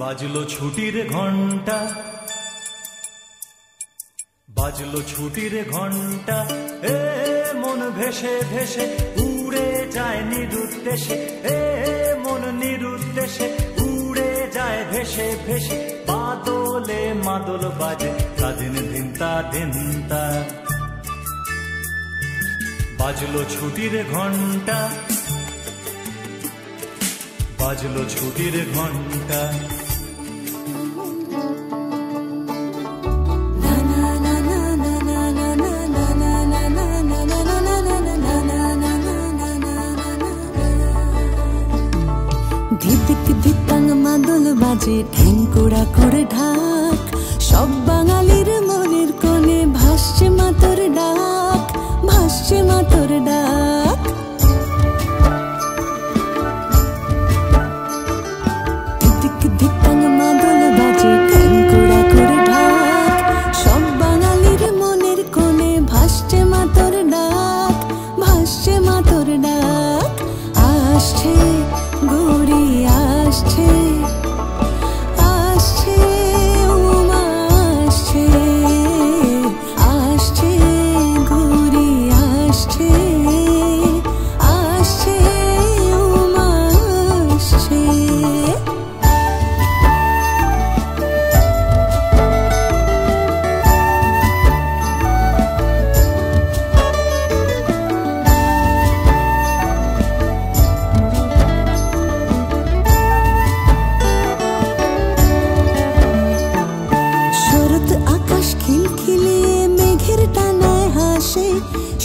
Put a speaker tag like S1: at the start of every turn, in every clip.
S1: বাজলো ছুটির ঘন্টা, বাজলো ছুটির ঘন্টা, এ মন ভেসে ভেসে উড়ে যায় নিরুদ্দেশে, এ মন নিরুদ্দেশে উড়ে যায় ভেসে ভেসে। বাদলে মাদল বাজে কাদিন ধিনতা ধিনতা। বাজলো ছুটির ঘন্টা, বাজলো ছুটির ঘন্টা।
S2: ধিদিক ধিতাং মাদল বাজে ঠ্যাংকুড়া করে ঢাক, সব বাঙালির মনের কোণে ভাসছে মাতর ডাক, ভাসছে মাতর ডাক। ধিদিক ধিতাং মাদল বাজে ঠ্যাংকুড়া করে ঢাক, সব বাঙালির মনের কোণে ভাসছে মাতর ডাক, ভাসছে মাতর ডাক। আসছে গৌরী আসছে, আসছে উমা আসছে, আসছে গৌরী আসছে, আসছে উমা আসছে।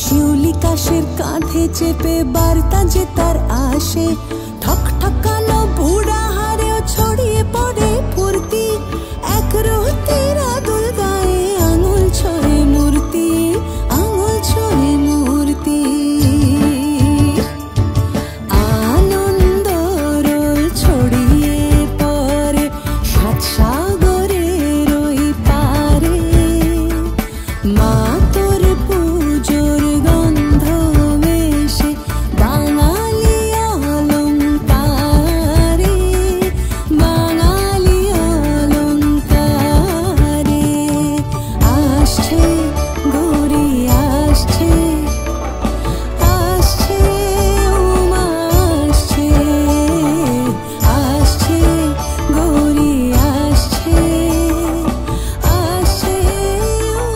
S2: শিউলি কাশের কাঁধে চেপে বার্তা যে তার আসে, ঠক ঠকানো বুড়া হারেও ছড়িয়ে পড়ে ফুর্তি, এক রুতির আদল গায়ে আঙুল ছোঁয়ে মূর্তি, আঙুল ছোঁয়ে মূর্তি। আনন্দ রোল ছড়িয়ে পড়ে সাত সাগরের ওই পারে, মা তোর পুজোর গন্ধ মেশে বাঙালি অলংকারে, বাঙালি অলংকারে। আসছে গৌরী আসছে, আসছে উমা আসছে, আসছে গৌরী আসছে, আসছে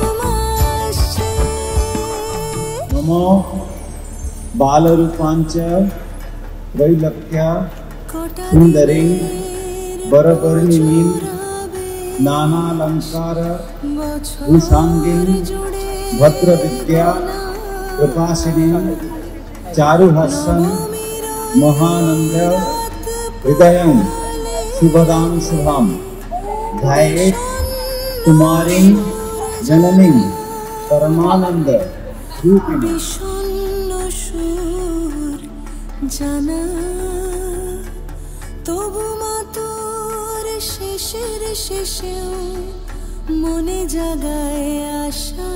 S2: উমা আসছে।
S3: नमो बालरूपांच त्रैलोक्या सुंदरी वरवर्णिनीं नानालंकार भूषांगीं भद्रविद्या प्रकाशिनीं चारुहास्यं महानंद हृदयं शुभदां शुभां ध्यायेत् कुमारीं जननीं परमानंद रूपिणी।
S2: সুর জানা তবু মা তোর শেষের শেষেও মনে জাগায় আশা।